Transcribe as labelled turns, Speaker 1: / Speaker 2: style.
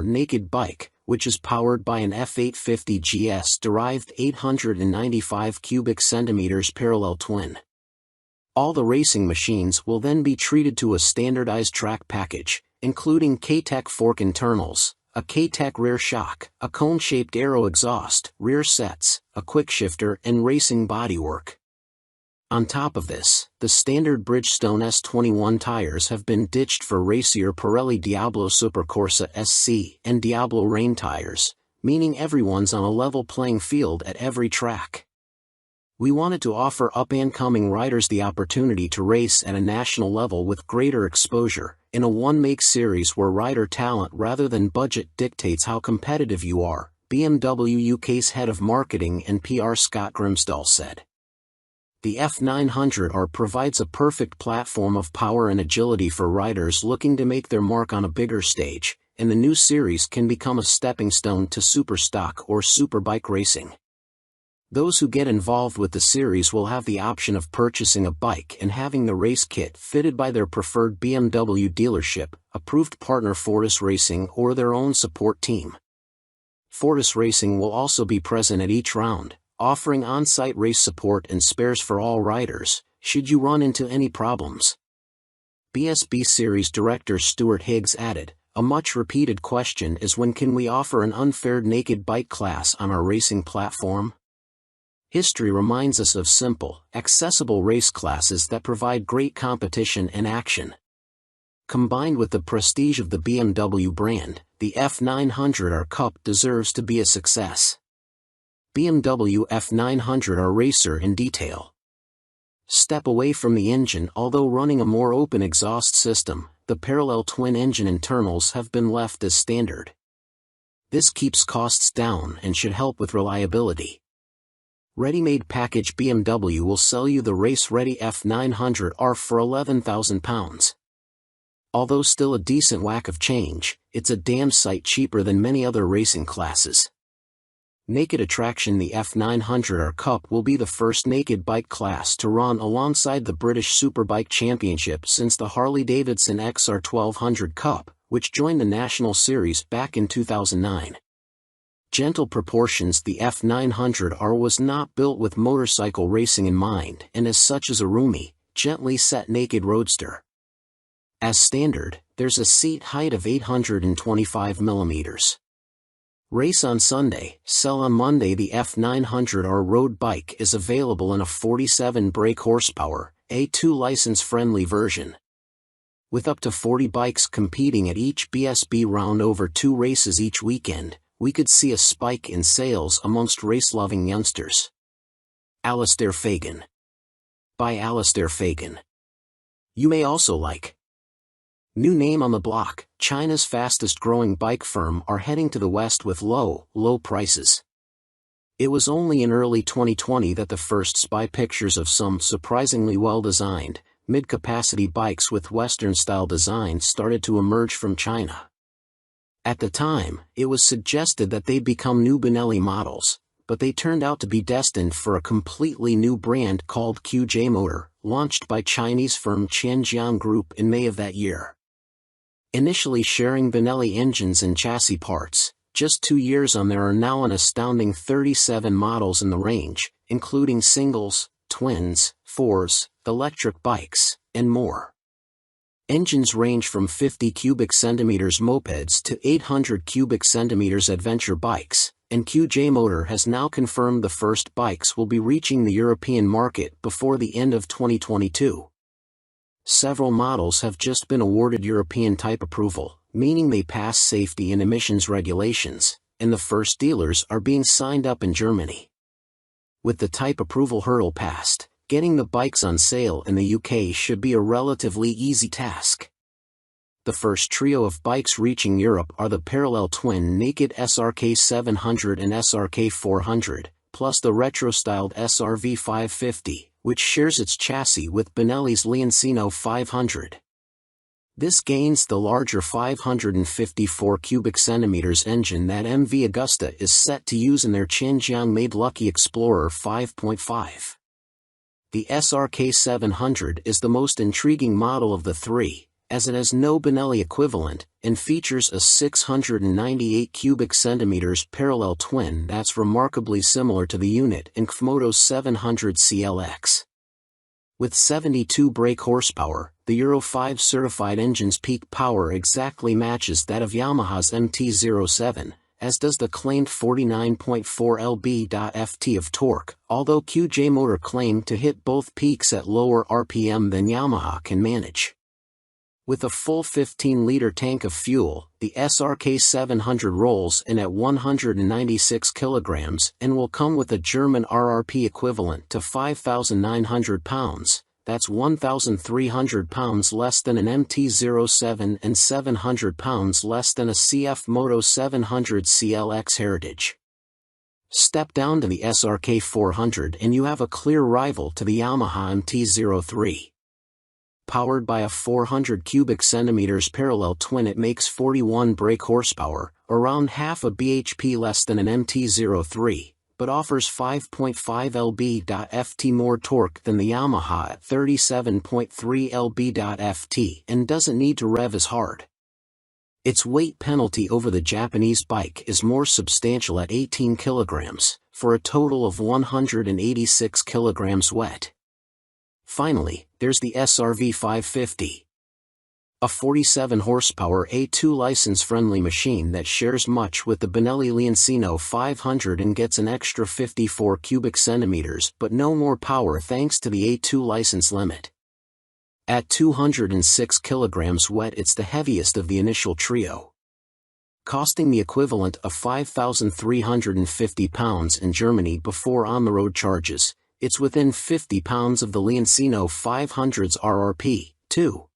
Speaker 1: naked bike, which is powered by an F850 GS-derived 895 cubic centimeters parallel twin. All the racing machines will then be treated to a standardized track package, including K-Tech fork internals, a K-Tech rear shock, a cone-shaped aero exhaust, rear sets, a quick shifter, and racing bodywork. On top of this, the standard Bridgestone S21 tires have been ditched for racier Pirelli Diablo Supercorsa SC and Diablo Rain tires, meaning everyone's on a level playing field at every track. We wanted to offer up-and-coming riders the opportunity to race at a national level with greater exposure, in a one-make series where rider talent rather than budget dictates how competitive you are, BMW UK's head of marketing and PR Scott Grimsdahl said. The F900R provides a perfect platform of power and agility for riders looking to make their mark on a bigger stage, and the new series can become a stepping stone to superstock or superbike racing. Those who get involved with the series will have the option of purchasing a bike and having the race kit fitted by their preferred BMW dealership, approved partner Fortis Racing, or their own support team. Fortis Racing will also be present at each round, offering on-site race support and spares for all riders, should you run into any problems. BSB Series Director Stuart Higgs added, "A much-repeated question is when can we offer an unfaired naked bike class on our racing platform? History reminds us of simple, accessible race classes that provide great competition and action. Combined with the prestige of the BMW brand, the F900R Cup deserves to be a success." BMW F900R Racer in detail. Step away from the engine. Although running a more open exhaust system, the parallel twin engine internals have been left as standard. This keeps costs down and should help with reliability. Ready-made package. BMW will sell you the race-ready F900R for £11,000. Although still a decent whack of change, it's a damn sight cheaper than many other racing classes. Naked attraction. The F900R Cup will be the first naked bike class to run alongside the British Superbike Championship since the Harley-Davidson XR 1200 Cup, which joined the National Series back in 2009. Gentle proportions. The F900R was not built with motorcycle racing in mind and as such is a roomy, gently set naked roadster. As standard, there's a seat height of 825 mm. Race on Sunday, sell on Monday. The F900R road bike is available in a 47 brake horsepower, A2 license-friendly version. With up to 40 bikes competing at each BSB round over 2 races each weekend, we could see a spike in sales amongst race-loving youngsters. Alistair Fagan. By Alistair Fagan. You may also like. New name on the block, China's fastest-growing bike firm are heading to the West with low prices. It was only in early 2020 that the first spy pictures of some surprisingly well-designed, mid-capacity bikes with Western-style design started to emerge from China. At the time, it was suggested that they'd become new Benelli models, but they turned out to be destined for a completely new brand called QJ Motor, launched by Chinese firm Tianjiang Group in May of that year. Initially sharing Benelli engines and chassis parts, just 2 years on there are now an astounding 37 models in the range, including singles, twins, fours, electric bikes, and more. Engines range from 50 cubic centimeters mopeds to 800 cubic centimeters adventure bikes, and QJ Motor has now confirmed the first bikes will be reaching the European market before the end of 2022. Several models have just been awarded European type approval, meaning they pass safety and emissions regulations, and the first dealers are being signed up in Germany. With the type approval hurdle passed, getting the bikes on sale in the UK should be a relatively easy task. The first trio of bikes reaching Europe are the parallel twin naked SRK 700 and SRK 400, plus the retro-styled SRV 550, which shares its chassis with Benelli's Leoncino 500. This gains the larger 554 cubic centimeters engine that MV Agusta is set to use in their Tianjiang-made Lucky Explorer 5.5. The SRK 700 is the most intriguing model of the three, as it has no Benelli equivalent, and features a 698 cubic centimeters parallel twin that's remarkably similar to the unit in Kmoto's 700 CLX. With 72 brake horsepower, the Euro 5 certified engine's peak power exactly matches that of Yamaha's MT-07, as does the claimed 49.4 lb.ft of torque, although QJ Motor claimed to hit both peaks at lower RPM than Yamaha can manage. With a full 15-liter tank of fuel, the SRK 700 rolls in at 196 kilograms and will come with a German RRP equivalent to 5,900 pounds, that's 1,300 pounds less than an MT-07 and 700 pounds less than a CF Moto 700 CLX Heritage. Step down to the SRK 400 and you have a clear rival to the Yamaha MT-03. Powered by a 400 cubic centimeters parallel twin, it makes 41 brake horsepower, around half a bhp less than an MT-03, but offers 5.5 lb.ft more torque than the Yamaha at 37.3 lb.ft and doesn't need to rev as hard. Its weight penalty over the Japanese bike is more substantial at 18 kilograms, for a total of 186 kilograms wet. Finally, there's the SRV 550. A 47 horsepower A2 license-friendly machine that shares much with the Benelli Leoncino 500 and gets an extra 54 cubic centimeters but no more power thanks to the A2 license limit. At 206 kilograms wet, it's the heaviest of the initial trio. Costing the equivalent of 5,350 pounds in Germany before on-the-road charges, it's within 50 pounds of the Leoncino 500's RRP, too.